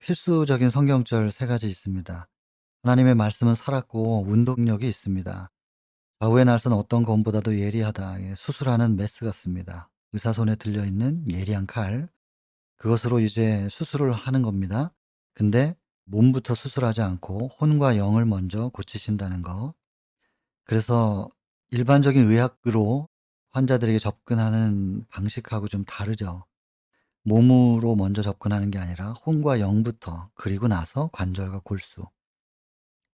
필수적인 성경절 세 가지 있습니다. 하나님의 말씀은 살았고 운동력이 있습니다. 좌우의 날선 어떤 검보다도 예리하다. 수술하는 메스 같습니다. 의사 손에 들려있는 예리한 칼. 그것으로 이제 수술을 하는 겁니다. 근데 몸부터 수술하지 않고 혼과 영을 먼저 고치신다는 거. 그래서 일반적인 의학으로 환자들에게 접근하는 방식하고 좀 다르죠. 몸으로 먼저 접근하는 게 아니라 혼과 영부터, 그리고 나서 관절과 골수.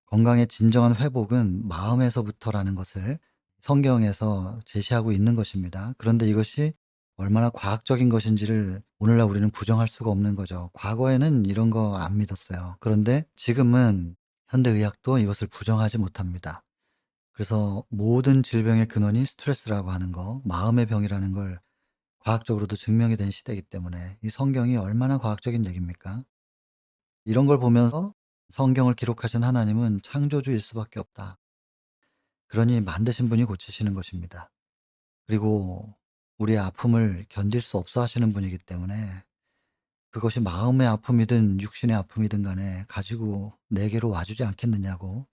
건강의 진정한 회복은 마음에서부터라는 것을 성경에서 제시하고 있는 것입니다. 그런데 이것이 얼마나 과학적인 것인지를 오늘날 우리는 부정할 수가 없는 거죠. 과거에는 이런 거 안 믿었어요. 그런데 지금은 현대의학도 이것을 부정하지 못합니다. 그래서 모든 질병의 근원이 스트레스라고 하는 거, 마음의 병이라는 걸 과학적으로도 증명이 된 시대이기 때문에 이 성경이 얼마나 과학적인 얘기입니까? 이런 걸 보면서 성경을 기록하신 하나님은 창조주일 수밖에 없다. 그러니 만드신 분이 고치시는 것입니다. 그리고 우리의 아픔을 견딜 수 없어 하시는 분이기 때문에 그것이 마음의 아픔이든 육신의 아픔이든 간에 가지고 내게로 와주지 않겠느냐고.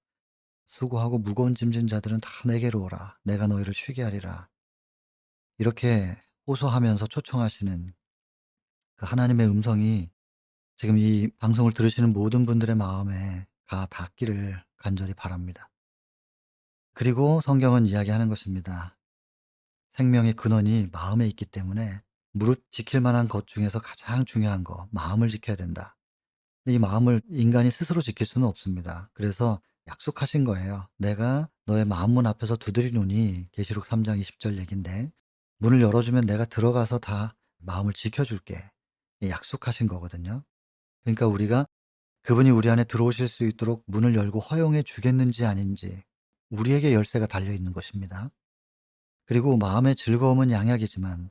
수고하고 무거운 짐진 자들은 다 내게로 오라. 내가 너희를 쉬게 하리라. 이렇게 호소하면서 초청하시는 그 하나님의 음성이 지금 이 방송을 들으시는 모든 분들의 마음에 다 닿기를 간절히 바랍니다. 그리고 성경은 이야기하는 것입니다. 생명의 근원이 마음에 있기 때문에 무릇 지킬 만한 것 중에서 가장 중요한 거, 마음을 지켜야 된다. 근데 이 마음을 인간이 스스로 지킬 수는 없습니다. 그래서 약속하신 거예요. 내가 너의 마음문 앞에서 두드리노니, 계시록 3장 20절 얘긴데, 문을 열어주면 내가 들어가서 다 마음을 지켜줄게. 약속하신 거거든요. 그러니까 우리가 그분이 우리 안에 들어오실 수 있도록 문을 열고 허용해 주겠는지 아닌지 우리에게 열쇠가 달려 있는 것입니다. 그리고 마음의 즐거움은 양약이지만,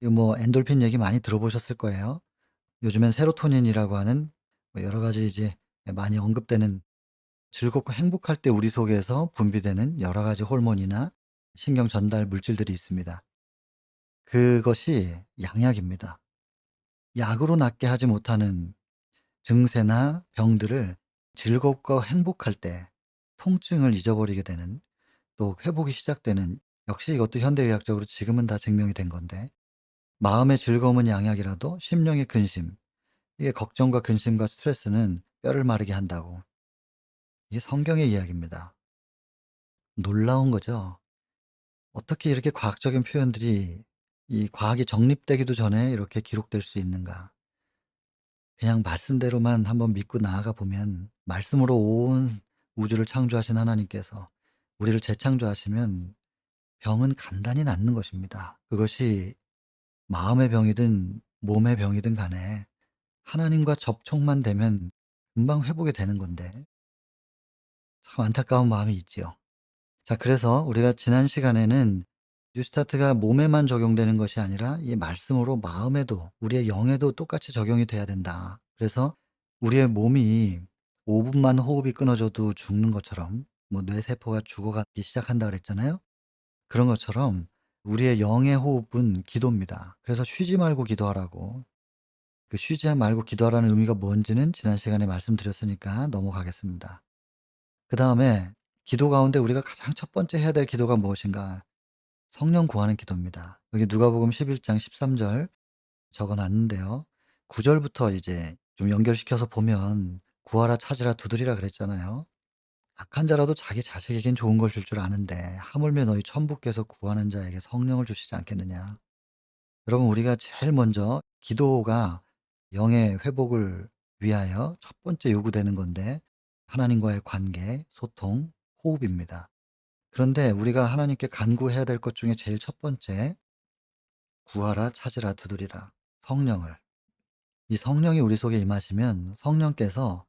이거 뭐 엔돌핀 얘기 많이 들어보셨을 거예요. 요즘엔 세로토닌이라고 하는 뭐 여러 가지 이제 많이 언급되는, 즐겁고 행복할 때 우리 속에서 분비되는 여러 가지 호르몬이나 신경 전달 물질들이 있습니다. 그것이 양약입니다. 약으로 낫게 하지 못하는 증세나 병들을 즐겁고 행복할 때 통증을 잊어버리게 되는, 또 회복이 시작되는, 역시 이것도 현대의학적으로 지금은 다 증명이 된 건데, 마음의 즐거움은 양약이라도 심령의 근심, 이게 걱정과 근심과 스트레스는 뼈를 마르게 한다고. 이게 성경의 이야기입니다. 놀라운 거죠. 어떻게 이렇게 과학적인 표현들이, 이 과학이 정립되기도 전에 이렇게 기록될 수 있는가. 그냥 말씀대로만 한번 믿고 나아가 보면, 말씀으로 온 우주를 창조하신 하나님께서 우리를 재창조하시면 병은 간단히 낫는 것입니다. 그것이 마음의 병이든 몸의 병이든 간에 하나님과 접촉만 되면 금방 회복이 되는 건데, 참 안타까운 마음이 있지요. 자, 그래서 우리가 지난 시간에는 뉴스타트가 몸에만 적용되는 것이 아니라 이 말씀으로 마음에도, 우리의 영에도 똑같이 적용이 돼야 된다. 그래서 우리의 몸이 5분만 호흡이 끊어져도 죽는 것처럼, 뭐 뇌세포가 죽어가기 시작한다 그랬잖아요. 그런 것처럼 우리의 영의 호흡은 기도입니다. 그래서 쉬지 말고 기도하라고. 그 쉬지 말고 기도하라는 의미가 뭔지는 지난 시간에 말씀드렸으니까 넘어가겠습니다. 그다음에 기도 가운데 우리가 가장 첫 번째 해야 될 기도가 무엇인가? 성령 구하는 기도입니다. 여기 누가복음 11장 13절 적어 놨는데요. 9 절부터 이제 좀 연결시켜서 보면 구하라 찾으라 두드리라 그랬잖아요. 악한 자라도 자기 자식에겐 좋은 걸 줄 줄 아는데 하물며 너희 천부께서 구하는 자에게 성령을 주시지 않겠느냐. 여러분, 우리가 제일 먼저 기도가 영의 회복을 위하여 첫 번째 요구되는 건데, 하나님과의 관계, 소통, 호흡입니다. 그런데 우리가 하나님께 간구해야 될 것 중에 제일 첫 번째, 구하라 찾으라 두드리라. 성령을. 이 성령이 우리 속에 임하시면 성령께서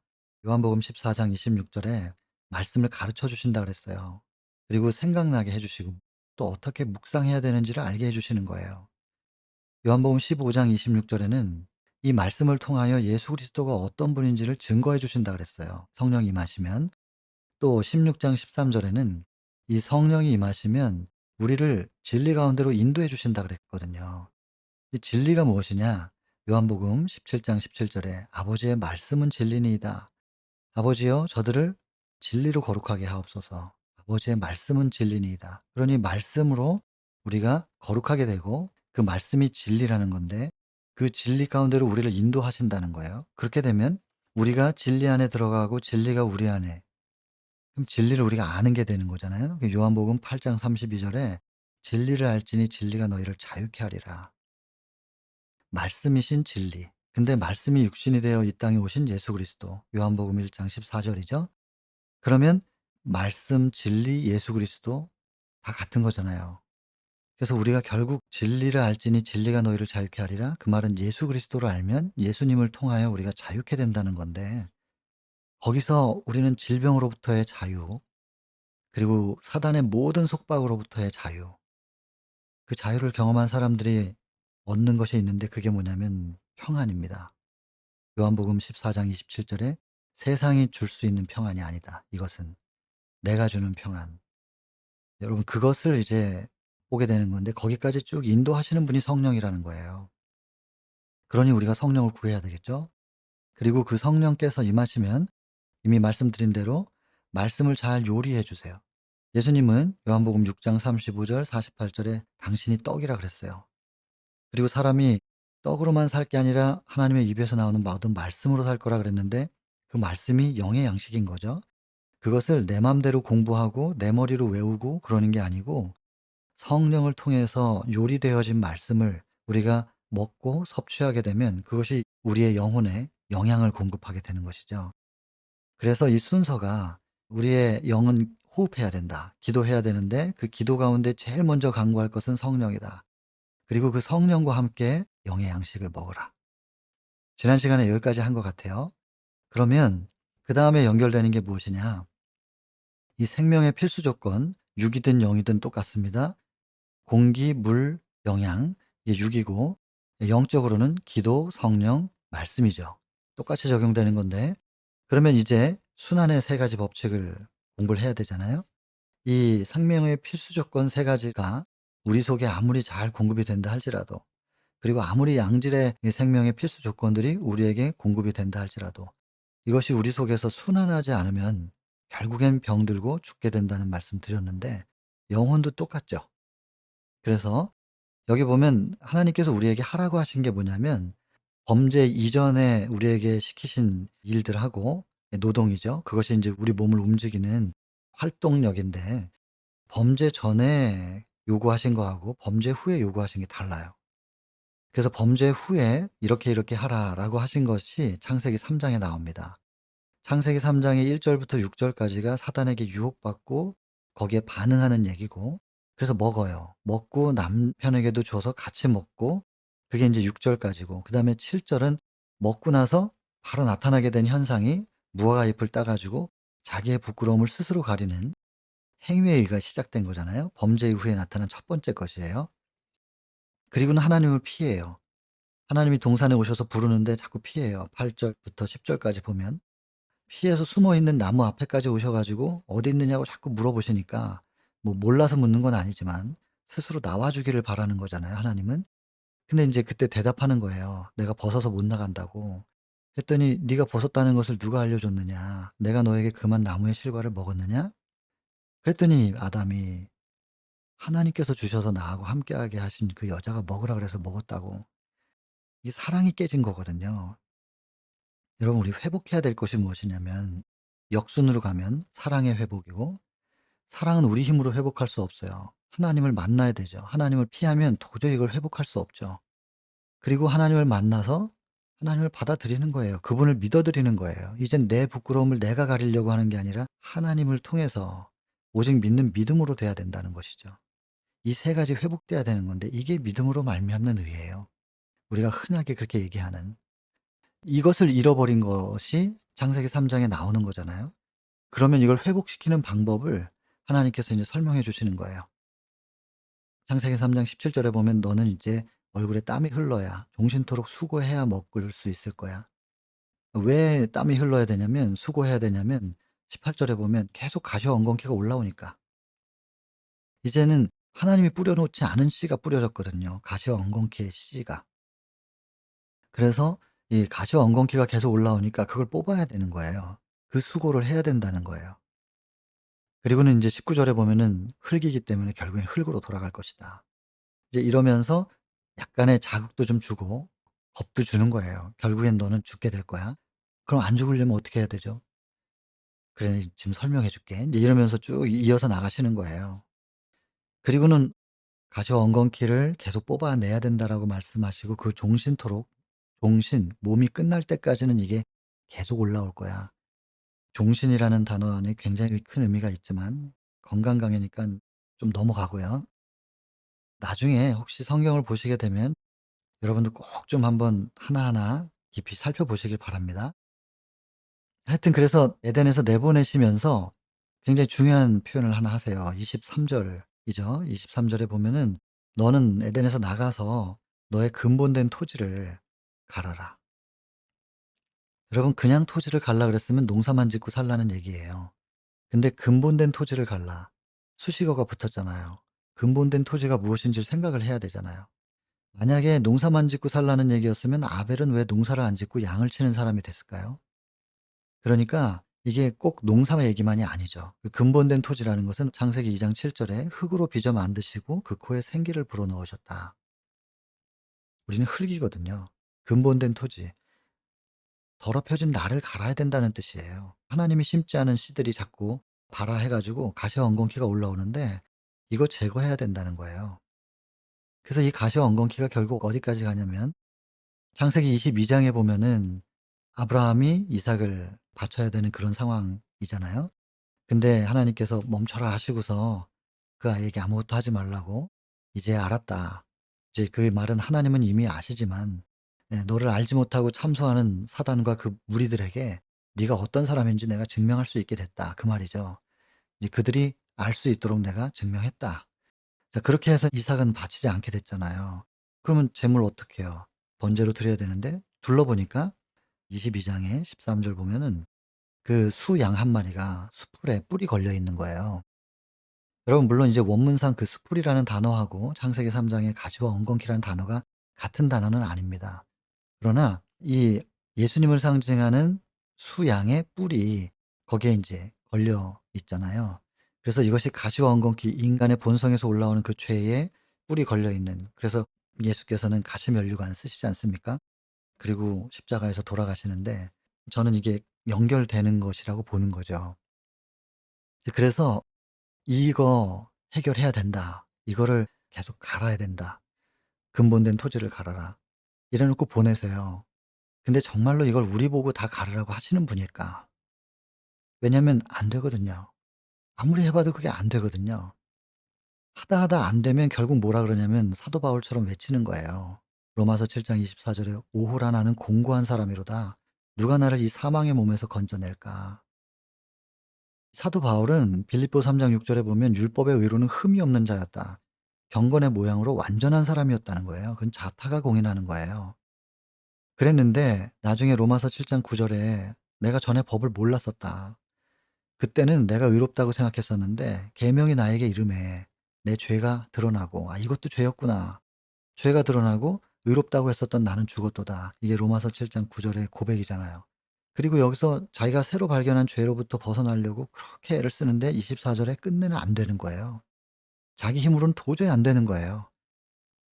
요한복음 14장 26절에 말씀을 가르쳐 주신다 그랬어요. 그리고 생각나게 해 주시고 또 어떻게 묵상해야 되는지를 알게 해 주시는 거예요. 요한복음 15장 26절에는 이 말씀을 통하여 예수 그리스도가 어떤 분인지를 증거해 주신다 그랬어요. 성령이 임하시면. 또 16장 13절에는 이 성령이 임하시면 우리를 진리 가운데로 인도해 주신다 그랬거든요. 이 진리가 무엇이냐? 요한복음 17장 17절에 아버지의 말씀은 진리니이다. 아버지여 저들을 진리로 거룩하게 하옵소서. 아버지의 말씀은 진리니이다. 그러니 말씀으로 우리가 거룩하게 되고 그 말씀이 진리라는 건데 그 진리 가운데로 우리를 인도하신다는 거예요. 그렇게 되면 우리가 진리 안에 들어가고 진리가 우리 안에 그럼 진리를 우리가 아는 게 되는 거잖아요. 요한복음 8장 32절에 진리를 알지니 진리가 너희를 자유케 하리라. 말씀이신 진리. 근데 말씀이 육신이 되어 이 땅에 오신 예수 그리스도. 요한복음 1장 14절이죠. 그러면 말씀, 진리, 예수 그리스도 다 같은 거잖아요. 그래서 우리가 결국 진리를 알지니 진리가 너희를 자유케 하리라. 그 말은 예수 그리스도를 알면 예수님을 통하여 우리가 자유케 된다는 건데 거기서 우리는 질병으로부터의 자유, 그리고 사단의 모든 속박으로부터의 자유, 그 자유를 경험한 사람들이 얻는 것이 있는데 그게 뭐냐면 평안입니다. 요한복음 14장 27절에 세상이 줄 수 있는 평안이 아니다. 이것은 내가 주는 평안. 여러분 그것을 이제 보게 되는 건데 거기까지 쭉 인도하시는 분이 성령이라는 거예요. 그러니 우리가 성령을 구해야 되겠죠. 그리고 그 성령께서 임하시면 이미 말씀드린 대로 말씀을 잘 요리해 주세요. 예수님은 요한복음 6장 35절 48절에 당신이 떡이라 그랬어요. 그리고 사람이 떡으로만 살 게 아니라 하나님의 입에서 나오는 모든 말씀으로 살 거라 그랬는데 그 말씀이 영의 양식인 거죠. 그것을 내 맘대로 공부하고 내 머리로 외우고 그러는 게 아니고 성령을 통해서 요리되어진 말씀을 우리가 먹고 섭취하게 되면 그것이 우리의 영혼에 영양을 공급하게 되는 것이죠. 그래서 이 순서가 우리의 영은 호흡해야 된다. 기도해야 되는데 그 기도 가운데 제일 먼저 간구할 것은 성령이다. 그리고 그 성령과 함께 영의 양식을 먹으라. 지난 시간에 여기까지 한 것 같아요. 그러면 그 다음에 연결되는 게 무엇이냐? 이 생명의 필수 조건, 육이든 영이든 똑같습니다. 공기, 물, 영양, 이게 육이고, 영적으로는 기도, 성령, 말씀이죠. 똑같이 적용되는 건데, 그러면 이제 순환의 세 가지 법칙을 공부를 해야 되잖아요. 이 생명의 필수 조건 세 가지가 우리 속에 아무리 잘 공급이 된다 할지라도, 그리고 아무리 양질의 이 생명의 필수 조건들이 우리에게 공급이 된다 할지라도, 이것이 우리 속에서 순환하지 않으면 결국엔 병들고 죽게 된다는 말씀 드렸는데, 영혼도 똑같죠. 그래서 여기 보면 하나님께서 우리에게 하라고 하신 게 뭐냐면 범죄 이전에 우리에게 시키신 일들하고 노동이죠. 그것이 이제 우리 몸을 움직이는 활동력인데 범죄 전에 요구하신 거하고 범죄 후에 요구하신 게 달라요. 그래서 범죄 후에 이렇게 이렇게 하라라고 하신 것이 창세기 3 장에 나옵니다. 창세기 3 장의 1 절부터 6 절까지가 사단에게 유혹받고 거기에 반응하는 얘기고 그래서 먹어요. 먹고 남편에게도 줘서 같이 먹고 그게 인제 6 절까지고 그다음에 7 절은 먹고 나서 바로 나타나게 된 현상이 무화과 잎을 따 가지고 자기의 부끄러움을 스스로 가리는 행위가 시작된 거잖아요. 범죄 이후에 나타난 첫 번째 것이에요. 그리고는 하나님을 피해요. 하나님이 동산에 오셔서 부르는데 자꾸 피해요. 8 절부터 10 절까지 보면. 피해서 숨어 있는 나무 앞에까지 오셔 가지고 "어디 있느냐."고 자꾸 물어보시니까 뭐 몰라서 묻는 건 아니지만 스스로 나와 주기를 바라는 거잖아요 하나님은. 근데 인제 그때 대답하는 거예요. "내가 벗어서 못 나간다."고. 그랬더니 "네가 벗었다는 것을 누가 알려줬느냐? 내가 너에게 그만 나무의 실과를 먹었느냐?" 그랬더니 아담이 하나님께서 주셔서 나하고 함께하게 하신 그 여자가 먹으라 그래서 먹었다고. 이게 사랑이 깨진 거거든요. 여러분 우리 회복해야 될 것이 무엇이냐면 역순으로 가면 사랑의 회복이고 사랑은 우리 힘으로 회복할 수 없어요. 하나님을 만나야 되죠. 하나님을 피하면 도저히 이걸 회복할 수 없죠. 그리고 하나님을 만나서 하나님을 받아들이는 거예요. 그분을 믿어드리는 거예요. 이젠 내 부끄러움을 내가 가리려고 하는 게 아니라 하나님을 통해서 오직 믿는 믿음으로 돼야 된다는 것이죠. 이 세 가지 회복돼야 되는 건데 이게 믿음으로 말미암는 의예요. 우리가 흔하게 그렇게 얘기하는. 이것을 잃어버린 것이 창세기 3 장에 나오는 거잖아요. 그러면 이걸 회복시키는 방법을 하나님께서 이제 설명해 주시는 거예요. 창세기 3장 17 절에 보면 "너는 이제 얼굴에 땀이 흘러야 종신토록 수고해야 먹을 수 있을 거야." 왜 땀이 흘러야 되냐면 수고해야 되냐면 18 절에 보면 계속 가시와 엉겅퀴가 올라오니까. 이제는 하나님이 뿌려 놓지 않은 씨가 뿌려졌거든요, 가시와 엉겅퀴의 씨가. 그래서 이 가시와 엉겅퀴가 계속 올라오니까 그걸 뽑아야 되는 거예요. 그 수고를 해야 된다는 거예요. 그리고는 인제 19 절에 보면은 "흙이기 때문에 결국엔 흙으로 돌아갈 것이다." 이제 이러면서 약간의 자극도 좀 주고 겁도 주는 거예요. "결국엔 너는 죽게 될 거야." 그럼 안 죽으려면 어떻게 해야 되죠? "그래 지금 설명해 줄게." 인제 이러면서 쭉 이어서 나가시는 거예요. 그리고는 "가시와 엉겅퀴를 계속 뽑아내야 된다."라고 말씀하시고 그 종신토록 몸이 끝날 때까지는 이게 계속 올라올 거야. 종신이라는 단어 안에 굉장히 큰 의미가 있지만 건강 강의니깐 좀 넘어가고요. 나중에 혹시 성경을 보시게 되면 여러분들 꼭 좀 한번 하나하나 깊이 살펴보시길 바랍니다. 하여튼 그래서 에덴에서 내보내시면서 굉장히 중요한 표현을 하나 하세요. 23 절이죠. 23 절에 보면은 "너는 에덴에서 나가서 너의 근본된 토지를 갈아라." 여러분 그냥 토지를 갈라 그랬으면 농사만 짓고 살라는 얘기예요. 근데 근본된 토지를 갈라. 수식어가 붙었잖아요. 근본된 토지가 무엇인지를 생각을 해야 되잖아요. 만약에 농사만 짓고 살라는 얘기였으면 아벨은 왜 농사를 안 짓고 양을 치는 사람이 됐을까요? 그러니까 이게 꼭 농사 얘기만이 아니죠. 그 근본된 토지라는 것은 창세기 2장 7 절에 "흙으로 빚어 만드시고 그 코에 생기를 불어넣으셨다." 우리는 흙이거든요. 근본된 토지. 더럽혀진 나를 갈아야 된다는 뜻이에요. 하나님이 심지 않은 씨들이 자꾸 발화해 가지고 가시와 엉겅퀴가 올라오는데 이거 제거해야 된다는 거예요. 그래서 이 가시와 엉겅퀴가 결국 어디까지 가냐면 창세기 22 장에 보면은 아브라함이 이삭을 바쳐야 되는 그런 상황이잖아요. 근데 하나님께서 멈춰라 하시고서 그 아이에게 아무것도 하지 말라고 "이제 알았다." 이제 그 말은 하나님은 이미 아시지만 너를 알지 못하고 참소하는 사단과 그 무리들에게 "네가 어떤 사람인지 내가 증명할 수 있게 됐다." 그 말이죠. 이제 그들이 알 수 있도록 내가 증명했다. 자 그렇게 해서 이삭은 바치지 않게 됐잖아요. 그러면 제물 어떻게 해요? 번제로 드려야 되는데 둘러보니까 22 장에 13절 보면은 그 수 양 한 마리가 숫풀에 뿔이 걸려 있는 거예요. 여러분 물론 이제 원문상 그 숫풀이라는 단어하고 창세기 3 장의 가시와 엉겅퀴라는 단어가 같은 단어는 아닙니다. 그러나 이 예수님을 상징하는 수 양의 뿔이 거기에 인제 걸려 있잖아요. 그래서 이것이 가시와 엉겅퀴 인간의 본성에서 올라오는 그 죄에 뿔이 걸려 있는 그래서 예수께서는 가시면류관 쓰시지 않습니까? 그리고 십자가에서 돌아가시는데 저는 이게 연결되는 것이라고 보는 거죠. 이제 그래서 '이거 해결해야 된다. 이거를 계속 갈아야 된다. 근본된 토지를 갈아라.' 이래 놓고 보내세요. 근데 정말로 이걸 우리 보고 다 가르라고 하시는 분일까? 왜냐면 안 되거든요. 아무리 해 봐도 그게 안 되거든요. 하다 하다 안 되면 결국 뭐라 그러냐면 사도 바울처럼 외치는 거예요. 로마서 7장 24 절에 "오호라 나는 공고한 사람이로다. 누가 나를 이 사망의 몸에서 건져낼까." 사도 바울은 빌립보 3장 6 절에 보면 "율법의 의로는 흠이 없는 자였다." 경건의 모양으로 완전한 사람이었다는 거예요. 그건 자타가 공인하는 거예요. 그랬는데 나중에 로마서 7장 9 절에 "내가 전에 법을 몰랐었다. 그때는 내가 의롭다고 생각했었는데 계명이 나에게 이르매 내 죄가 드러나고 '아 이것도 죄였구나.' 죄가 드러나고 의롭다고 했었던 나는 죽었도다." 이게 로마서 7장 9 절의 고백이잖아요. 그리고 여기서 자기가 새로 발견한 죄로부터 벗어나려고 그렇게 애를 쓰는데 24 절에 끝내는 안 되는 거예요. 자기 힘으로는 도저히 안 되는 거예요.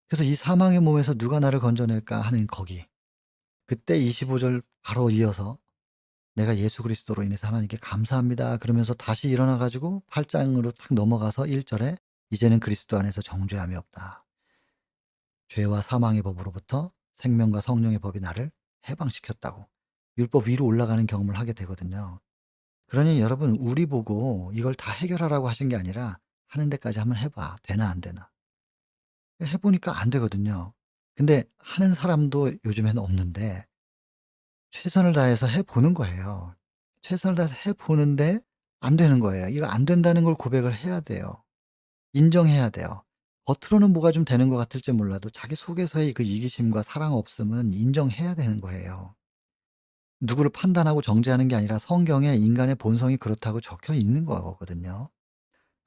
그래서 '이 사망의 몸에서 누가 나를 건져낼까.' 하는 거기. 그때 25절 바로 이어서 "내가 예수 그리스도로 인해서 하나님께 감사합니다." 그러면서 다시 일어나 가지고 8 장으로 탁 넘어가서 1 절에 "이제는 그리스도 안에서 정죄함이 없다. 죄와 사망의 법으로부터 생명과 성령의 법이 나를 해방시켰다고." 율법 위로 올라가는 경험을 하게 되거든요. 그러니 여러분 우리 보고 이걸 다 해결하라고 하신 게 아니라 "하는 데까지 한번 해 봐. 되나 안 되나." 해 보니까 안 되거든요. 근데 하는 사람도 요즘에는 없는데 최선을 다해서 해 보는 거예요. 최선을 다해서 해 보는데 안 되는 거예요. 이거 안 된다는 걸 고백을 해야 돼요. 인정해야 돼요. 겉으로는 뭐가 좀 되는 것 같을지 몰라도 자기 속에서의 그 이기심과 사랑 없음은 인정해야 되는 거예요. 누구를 판단하고 정죄하는 게 아니라 성경에 인간의 본성이 그렇다고 적혀 있는 거거든요.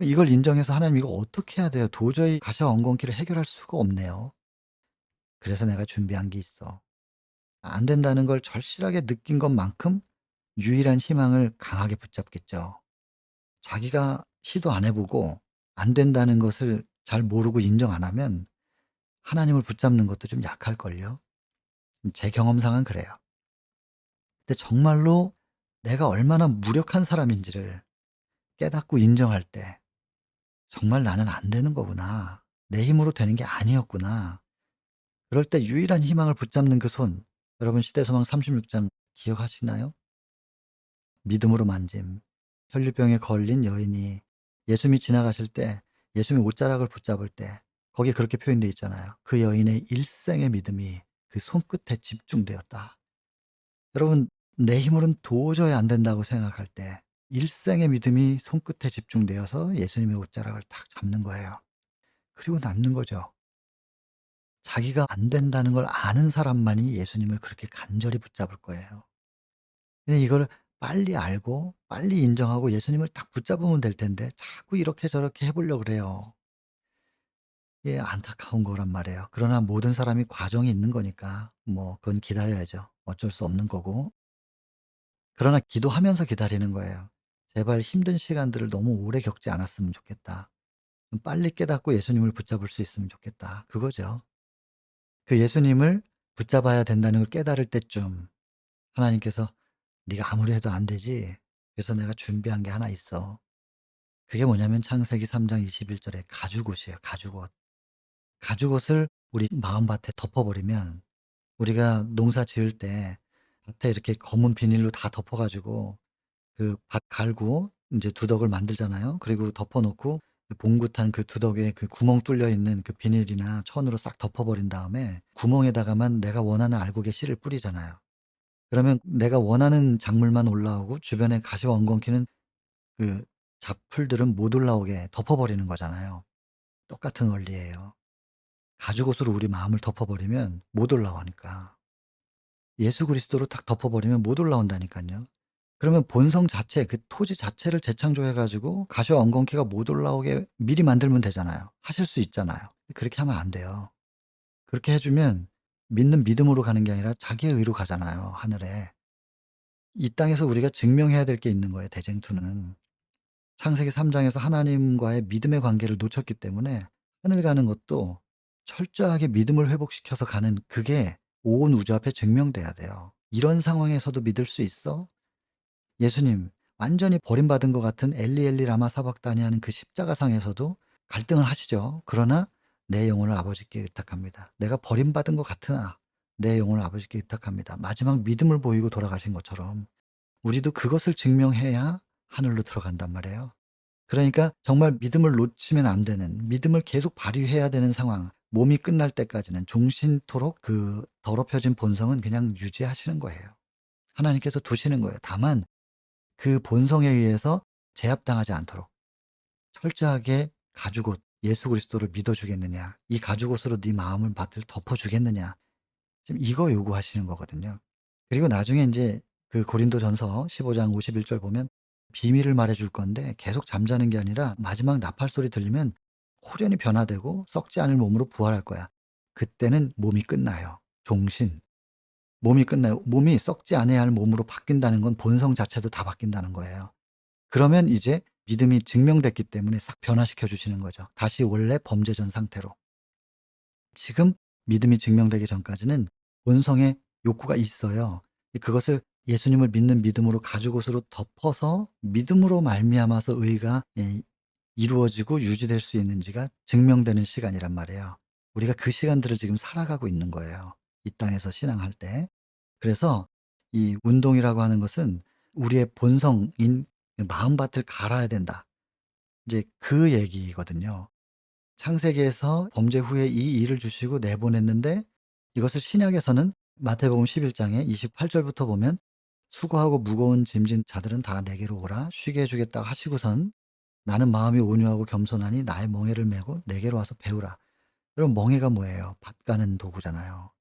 이걸 인정해서 '하나님 이거 어떻게 해야 돼요?' 도저히 가시와 엉겅퀴를 해결할 수가 없네요. 그래서 내가 준비한 게 있어. 안 된다는 걸 절실하게 느낀 것만큼 유일한 희망을 강하게 붙잡겠죠. 자기가 시도 안 해 보고 안 된다는 것을 잘 모르고 인정 안 하면 하나님을 붙잡는 것도 좀 약할걸요. 제 경험상은 그래요. 근데 정말로 내가 얼마나 무력한 사람인지를 깨닫고 인정할 때 '정말 나는 안 되는 거구나. 내 힘으로 되는 게 아니었구나.' 그럴 때 유일한 희망을 붙잡는 그 손, 여러분 시대소망 36장 기억하시나요? 믿음으로 만짐. 혈류병에 걸린 여인이 예수님이 지나가실 때 예수님의 옷자락을 붙잡을 때 거기에 그렇게 표현되어 있잖아요. 그 여인의 일생의 믿음이 그 손끝에 집중되었다. 여러분, 내 힘으로는 도저히 안 된다고 생각할 때 일생의 믿음이 손끝에 집중되어서 예수님의 옷자락을 딱 잡는 거예요. 그리고 낫는 거죠. 자기가 안 된다는 걸 아는 사람만이 예수님을 그렇게 간절히 붙잡을 거예요. 근데 이걸 빨리 알고 빨리 인정하고 예수님을 딱 붙잡으면 될 텐데 자꾸 이렇게 저렇게 해 보려고 그래요. 이게 안타까운 거란 말이에요. 그러나 모든 사람이 과정이 있는 거니까 뭐 그건 기다려야죠. 어쩔 수 없는 거고. 그러나 기도하면서 기다리는 거예요. '제발 힘든 시간들을 너무 오래 겪지 않았으면 좋겠다. 좀 빨리 깨닫고 예수님을 붙잡을 수 있으면 좋겠다.' 그거죠. 그 예수님을 붙잡아야 된다는 걸 깨달을 때쯤 하나님께서 "네가 아무리 해도 안 되지. 그래서 내가 준비한 게 하나 있어." 그게 뭐냐면 창세기 3장 21 절에 가죽옷이에요, 가죽옷. 가죽옷을 우리 마음밭에 덮어 버리면 우리가 농사 지을 때 밭에 이렇게 검은 비닐로 다 덮어 가지고 그 밭 갈고 인제 두덕을 만들잖아요. 그리고 덮어 놓고 그 봉긋한 그 두덕에 그 구멍 뚫려 있는 그 비닐이나 천으로 싹 덮어 버린 다음에 구멍에다가만 내가 원하는 알곡의 씨를 뿌리잖아요. 그러면 내가 원하는 작물만 올라오고 주변에 가시와 엉겅퀴는 그 잡풀들은 못 올라오게 덮어 버리는 거잖아요. 똑같은 원리예요. 가죽옷으로 우리 마음을 덮어 버리면 못 올라오니까. 예수 그리스도로 딱 덮어 버리면 못 올라온다니깐요. 그러면 본성 자체 그 토지 자체를 재창조해 가지고 가시와 엉겅퀴가 못 올라오게 미리 만들면 되잖아요. 하실 수 있잖아요. 그렇게 하면 안 돼요. 그렇게 해 주면 믿는 믿음으로 가는 게 아니라 자기의 의로 가잖아요, 하늘에. 이 땅에서 우리가 증명해야 될 게 있는 거예요, 대쟁투는. 창세기 3 장에서 하나님과의 믿음의 관계를 놓쳤기 때문에 하늘 가는 것도 철저하게 믿음을 회복시켜서 가는, 그게 온 우주 앞에 증명돼야 돼요. "이런 상황에서도 믿을 수 있어?" 예수님 완전히 버림받은 것 같은 엘리 엘리 라마 사박다니 하는 그 십자가상에서도 갈등을 하시죠. 그러나 "내 영혼을 아버지께 의탁합니다. 내가 버림받은 것 같으나 내 영혼을 아버지께 의탁합니다." 마지막 믿음을 보이고 돌아가신 것처럼 우리도 그것을 증명해야 하늘로 들어간단 말이에요. 그러니까 정말 믿음을 놓치면 안 되는, 믿음을 계속 발휘해야 되는 상황, 몸이 끝날 때까지는 종신토록 그 더럽혀진 본성은 그냥 유지하시는 거예요. 하나님께서 두시는 거예요. 다만 그 본성에 의해서 제압당하지 않도록 철저하게 가죽옷 예수 그리스도를 믿어 주겠느냐, 이 가죽옷으로 네 마음을 밭을 덮어 주겠느냐, 지금 이거 요구하시는 거거든요. 그리고 나중에 인제 그 고린도전서 15장 51절 보면 비밀을 말해 줄 건데 계속 잠자는 게 아니라 마지막 나팔 소리 들리면 홀연히 변화되고 썩지 않을 몸으로 부활할 거야. 그때는 몸이 끝나요. 종신. 몸이 끝나요. 몸이 썩지 않아야 할 몸으로 바뀐다는 건 본성 자체도 다 바뀐다는 거예요. 그러면 이제 믿음이 증명됐기 때문에 싹 변화시켜 주시는 거죠. 다시 원래 범죄 전 상태로. 지금 믿음이 증명되기 전까지는 본성의 욕구가 있어요. 그것을 예수님을 믿는 믿음으로 가죽옷으로 덮어서 믿음으로 말미암아서 의가 이루어지고 유지될 수 있는지가 증명되는 시간이란 말이에요. 우리가 그 시간들을 지금 살아가고 있는 거예요, 이 땅에서 신앙할 때. 그래서 이 운동이라고 하는 것은 우리의 본성인 마음밭을 갈아야 된다, 이제 그 얘기거든요. 창세기에서 범죄 후에 이 일을 주시고 내보냈는데 이것을 신약에서는 마태복음 11 장에 28 절부터 보면 "수고하고 무거운 짐진 자들은 다 내게로 오라. 쉬게 해 주겠다." 하시고선 "나는 마음이 온유하고 겸손하니 나의 멍에를 메고 내게로 와서 배우라." 그럼 멍에가 뭐예요? 밭 가는 도구잖아요.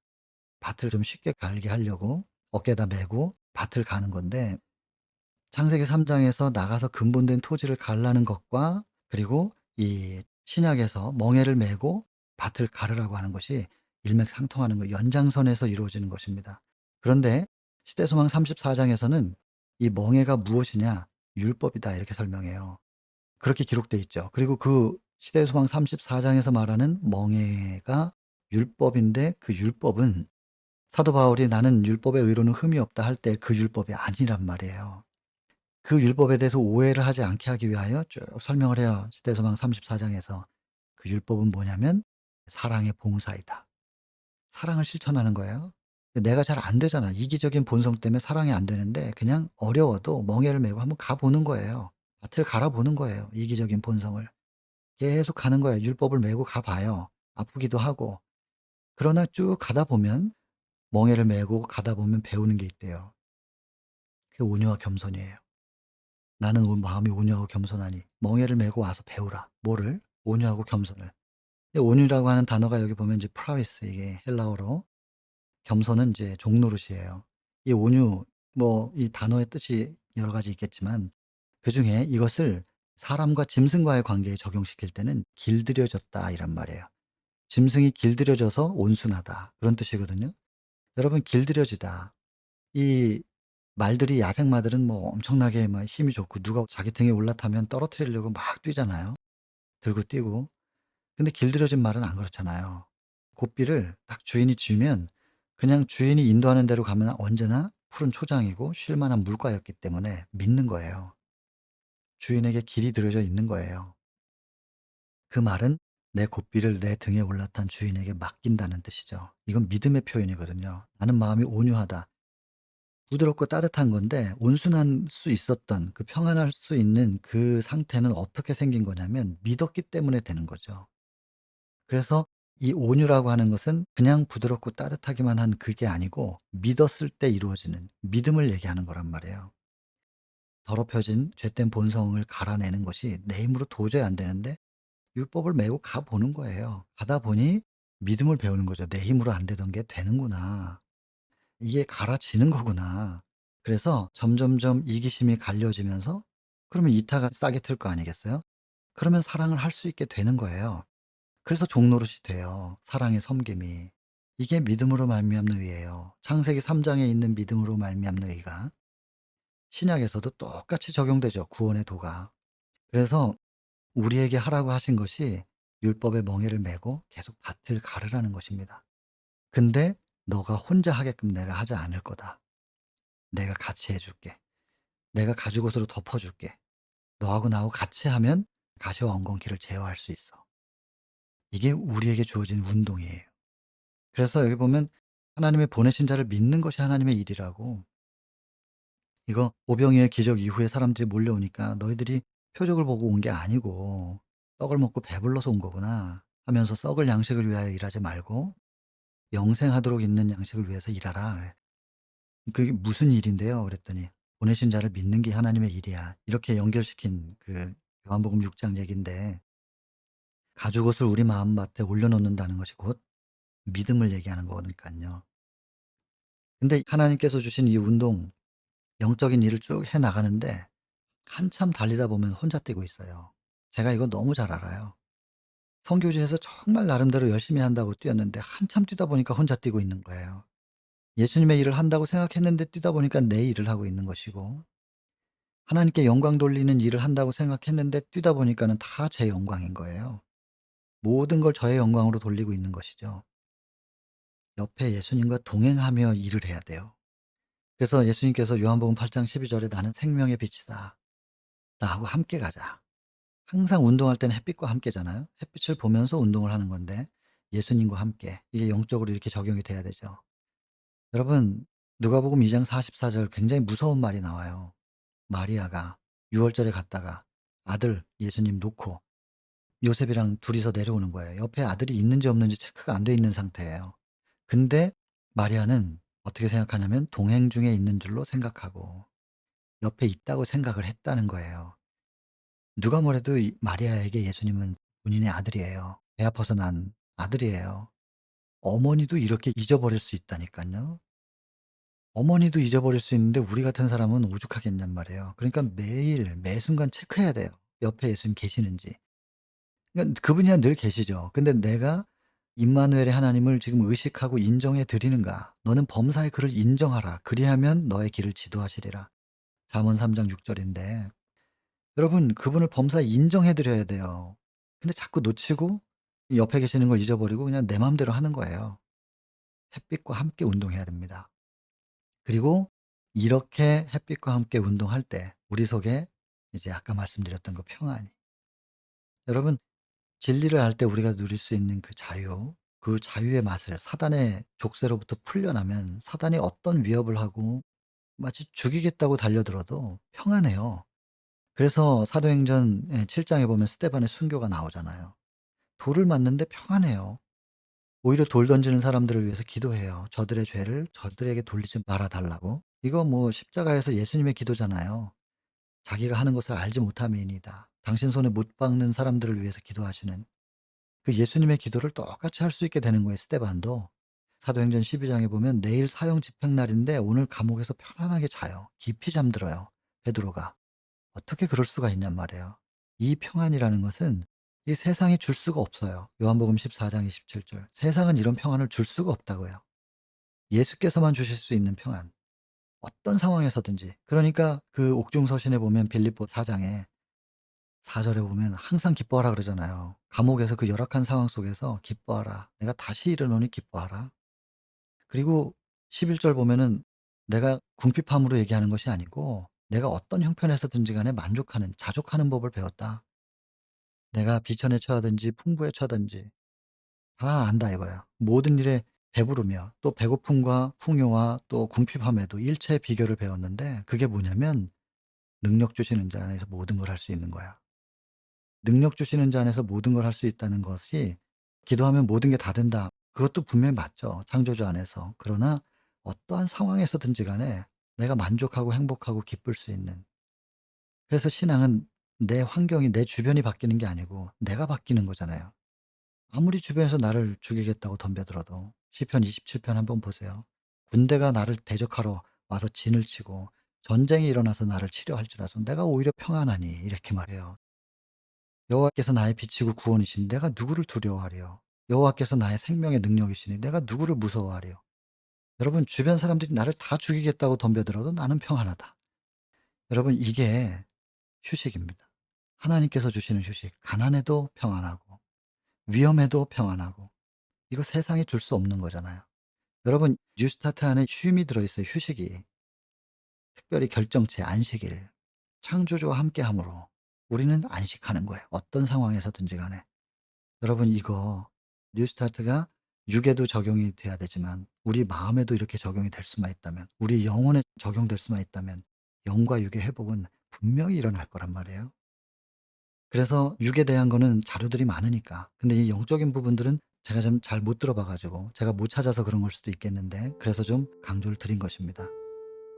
밭을 좀 쉽게 갈게 하려고 어깨에다 메고 밭을 가는 건데, 창세기 3 장에서 나가서 근본된 토지를 갈라는 것과 그리고 이 신약에서 멍에를 메고 밭을 가르라고 하는 것이 일맥상통하는 거, 연장선에서 이루어지는 것입니다. 그런데 시대소망 34 장에서는 이 멍에가 무엇이냐? 율법이다 이렇게 설명해요. 그렇게 기록돼 있죠. 그리고 그 시대소망 34 장에서 말하는 멍에가 율법인데 그 율법은 사도 바울이 "나는 율법의 의로는 흠이 없다." 할 때 그 율법이 아니란 말이에요. 그 율법에 대해서 오해를 하지 않게 하기 위하여 쭉 설명을 해요. 시대소망 34 장에서. 그 율법은 뭐냐면 사랑의 봉사이다. 사랑을 실천하는 거예요. 근데 내가 잘 안 되잖아. 이기적인 본성 때문에 사랑이 안 되는데 그냥 어려워도 멍에를 메고 한번 가 보는 거예요. 밭을 갈아 보는 거예요, 이기적인 본성을. 계속 가는 거예요. 율법을 메고 가 봐요. 아프기도 하고. 그러나 쭉 가다 보면 멍에를 메고 가다 보면 배우는 게 있대요. 그게 온유와 겸손이에요. "나는 온 마음이 온유하고 겸손하니." 멍에를 메고 와서 배우라. 뭐를? 온유하고 겸손을. 근데 온유라고 하는 단어가 여기 보면 이제 프라이스 이게 헬라어로 겸손은 인제 종노릇이에요. 이 온유 뭐 이 단어의 뜻이 여러 가지 있겠지만 그중에 이것을 사람과 짐승과의 관계에 적용시킬 때는 "길들여졌다." 이란 말이에요. 짐승이 길들여져서 온순하다 그런 뜻이거든요. 여러분 길들여지다. 이 말들이 야생 마들은 뭐 엄청나게 막 힘이 좋고 누가 자기 등에 올라타면 떨어뜨리려고 막 뛰잖아요. 들고 뛰고. 근데 길들여진 말은 안 그렇잖아요. 고삐를 딱 주인이 쥐면 그냥 주인이 인도하는 대로 가면 언제나 푸른 초장이고 쉴 만한 물가였기 때문에 믿는 거예요. 주인에게 길이 들여져 있는 거예요. 그 말은 내 고삐를 내 등에 올라탄 주인에게 맡긴다는 뜻이죠. 이건 믿음의 표현이거든요. 나는 마음이 온유하다. 부드럽고 따뜻한 건데 온순할 수 있었던 그 평안할 수 있는 그 상태는 어떻게 생긴 거냐면 믿었기 때문에 되는 거죠. 그래서 이 온유라고 하는 것은 그냥 부드럽고 따뜻하기만 한 그게 아니고 믿었을 때 이루어지는 믿음을 얘기하는 거란 말이에요. 더럽혀진 죄된 본성을 갈아내는 것이 내 힘으로 도저히 안 되는데 율법을 메고 가 보는 거예요. 가다 보니 믿음을 배우는 거죠. '내 힘으로 안 되던 게 되는구나. 이게 갈아지는 거구나.' 그래서 점점점 이기심이 갈려지면서 그러면 이타가 싹이 틀 거 아니겠어요? 그러면 사랑을 할 수 있게 되는 거예요. 그래서 종노릇이 돼요, 사랑의 섬김이. 이게 믿음으로 말미암는 의예요. 창세기 3 장에 있는 믿음으로 말미암는 의가 신약에서도 똑같이 적용되죠, 구원의 도가. 그래서 우리에게 하라고 하신 것이 율법의 멍에를 메고 계속 밭을 가르라는 것입니다. 근데 "너가 혼자 하게끔 내가 하지 않을 거다. 내가 같이 해 줄게. 내가 가죽옷으로 덮어 줄게. 너하고 나하고 같이 하면 가시와 엉겅퀴를 제어할 수 있어." 이게 우리에게 주어진 운동이에요. 그래서 여기 보면 하나님의 보내신 자를 믿는 것이 하나님의 일이라고. 이거 오병이어의 기적 이후에 사람들이 몰려오니까 "너희들이 표적을 보고 온 게 아니고 떡을 먹고 배불러서 온 거구나." 하면서 "썩을 양식을 위하여 일하지 말고 영생하도록 있는 양식을 위해서 일하라." 그게 "무슨 일인데요?" 그랬더니 "보내신 자를 믿는 게 하나님의 일이야." 이렇게 연결시킨 그 요한복음 6장 얘기인데 가죽옷을 우리 마음밭에 올려 놓는다는 것이 곧 믿음을 얘기하는 거니깐요. 근데 하나님께서 주신 이 운동 영적인 일을 쭉 해 나가는데 한참 달리다 보면 혼자 뛰고 있어요. 제가 이거 너무 잘 알아요. 선교지에서 정말 나름대로 열심히 한다고 뛰었는데 한참 뛰다 보니까 혼자 뛰고 있는 거예요. 예수님의 일을 한다고 생각했는데 뛰다 보니까 내 일을 하고 있는 것이고 하나님께 영광 돌리는 일을 한다고 생각했는데 뛰다 보니까는 다 제 영광인 거예요. 모든 걸 저의 영광으로 돌리고 있는 것이죠. 옆에 예수님과 동행하며 일을 해야 돼요. 그래서 예수님께서 요한복음 8장 12 절에 "나는 생명의 빛이다. 나하고 함께 가자." 항상 운동할 때는 햇빛과 함께잖아요. 햇빛을 보면서 운동을 하는 건데 예수님과 함께 이게 영적으로 이렇게 적용이 돼야 되죠. 여러분 누가복음 2장 44절 굉장히 무서운 말이 나와요. 마리아가 유월절에 갔다가 아들 예수님 놓고 요셉이랑 둘이서 내려오는 거예요. 옆에 아들이 있는지 없는지 체크가 안 돼 있는 상태예요. 근데 마리아는 어떻게 생각하냐면 동행 중에 있는 줄로 생각하고 옆에 있다고 생각을 했다는 거예요. 누가 뭐래도 이 마리아에게 예수님은 본인의 아들이에요. 배 아파서 난 아들이에요. 어머니도 이렇게 잊어버릴 수 있다니깐요. 어머니도 잊어버릴 수 있는데 우리 같은 사람은 오죽하겠냔 말이에요. 그러니까 매일 매 순간 체크해야 돼요, 옆에 예수님 계시는지. 그러니까 그분이야 늘 계시죠. 근데 내가 임마누엘의 하나님을 지금 의식하고 인정해 드리는가? 너는 범사의 그를 인정하라. 그리하면 너의 길을 지도하시리라. 잠언 3장 6 절인데 여러분 그분을 범사에 인정해 드려야 돼요. 근데 자꾸 놓치고 옆에 계시는 걸 잊어버리고 그냥 내 맘대로 하는 거예요. 햇빛과 함께 운동해야 됩니다. 그리고 이렇게 햇빛과 함께 운동할 때 우리 속에 이제 아까 말씀드렸던 그 평안이 여러분 진리를 알 때 우리가 누릴 수 있는 그 자유, 그 자유의 맛을 사단의 족쇄로부터 풀려나면 사단이 어떤 위협을 하고 마치 죽이겠다고 달려들어도 평안해요. 그래서 사도행전 7 장에 보면 스데반의 순교가 나오잖아요. 돌을 맞는데 평안해요. 오히려 돌 던지는 사람들을 위해서 기도해요. 저들의 죄를 저들에게 돌리지 말아 달라고. 이거 뭐 십자가에서 예수님의 기도잖아요. 자기가 하는 것을 알지 못함이니이다. 당신 손에 못 박는 사람들을 위해서 기도하시는 그 예수님의 기도를 똑같이 할 수 있게 되는 거예요, 스데반도. 사도행전 12 장에 보면 내일 사형 집행 날인데 오늘 감옥에서 편안하게 자요. 깊이 잠들어요, 베드로가. 어떻게 그럴 수가 있냔 말이에요. 이 평안이라는 것은 이 세상이 줄 수가 없어요. 요한복음 14장 27 절. 세상은 이런 평안을 줄 수가 없다고요. 예수께서만 주실 수 있는 평안. 어떤 상황에서든지. 그러니까 그 옥중서신에 보면 빌립보 4 장에 4 절에 보면 항상 기뻐하라 그러잖아요. 감옥에서 그 열악한 상황 속에서 기뻐하라. 내가 다시 이르노니 기뻐하라. 그리고 11절 보면은 내가 궁핍함으로 얘기하는 것이 아니고 내가 어떤 형편에서든지 간에 만족하는 자족하는 법을 배웠다. 내가 비천에 처하든지 풍부에 처하든지 다 안다 이거예요. 모든 일에 배부르며 또 배고픔과 풍요와 또 궁핍함에도 일체의 비결을 배웠는데 그게 뭐냐면 능력 주시는 자 안에서 모든 걸 할 수 있는 거야. 능력 주시는 자 안에서 모든 걸 할 수 있다는 것이 기도하면 모든 게 다 된다. 그것도 분명히 맞죠. 창조주 안에서. 그러나 어떠한 상황에서든지 간에 내가 만족하고 행복하고 기쁠 수 있는 그래서 신앙은 내 환경이 내 주변이 바뀌는 게 아니고 내가 바뀌는 거잖아요. 아무리 주변에서 나를 죽이겠다고 덤벼들어도 시편 27편 한번 보세요. 군대가 나를 대적하러 와서 진을 치고 전쟁이 일어나서 나를 치려 할지라도 내가 오히려 평안하니 이렇게 말해요. 여호와께서 나의 빛이고 구원이시니 내가 누구를 두려워하리요. 여호와께서 나의 생명의 능력이시니 내가 누구를 무서워하리요. 여러분 주변 사람들이 나를 다 죽이겠다고 덤벼들어도 나는 평안하다. 여러분 이게 휴식입니다. 하나님께서 주시는 휴식. 가난해도 평안하고 위험해도 평안하고 이거 세상이 줄 수 없는 거잖아요. 여러분 뉴스타트 안에 쉼이 들어있어요. 휴식이. 특별히 결정체 안식일. 창조주와 함께함으로 우리는 안식하는 거예요. 어떤 상황에서든지 간에. 여러분 이거 뉴스타트가 육에도 적용이 돼야 되지만 우리 마음에도 이렇게 적용이 될 수만 있다면 우리 영혼에 적용될 수만 있다면 영과 육의 회복은 분명히 일어날 거란 말이에요. 그래서 육에 대한 거는 자료들이 많으니까. 근데 이 영적인 부분들은 제가 좀 잘 못 들어봐 가지고 제가 못 찾아서 그런 걸 수도 있겠는데 그래서 좀 강조를 드린 것입니다.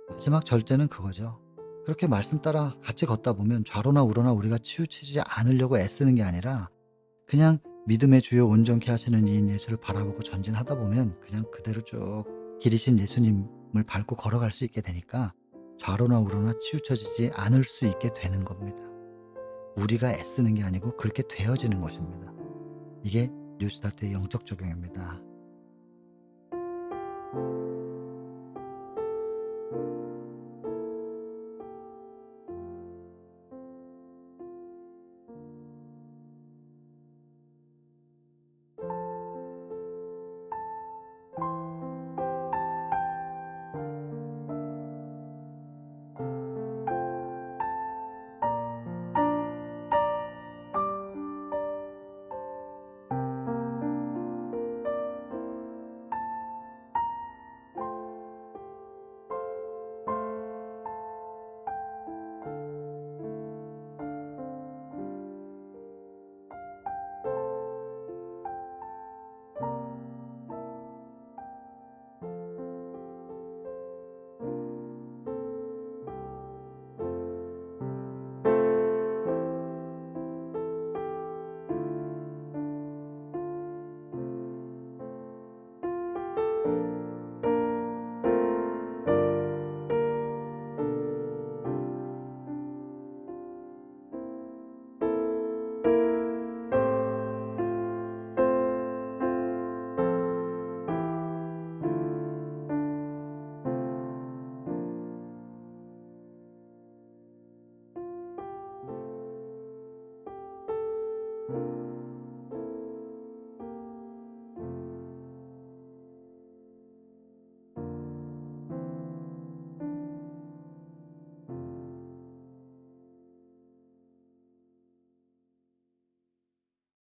마지막 절제는 그거죠. 그렇게 말씀 따라 같이 걷다 보면 좌로나 우로나 우리가 치우치지 않으려고 애쓰는 게 아니라 그냥 믿음의 주요 온전케 하시는 이인 예수를 바라보고 전진하다 보면 그냥 그대로 쭉 길이신 예수님을 밟고 걸어갈 수 있게 되니까 좌로나 우로나 치우쳐지지 않을 수 있게 되는 겁니다. 우리가 애쓰는 게 아니고 그렇게 되어지는 것입니다. 이게 뉴스타트의 영적 적용입니다.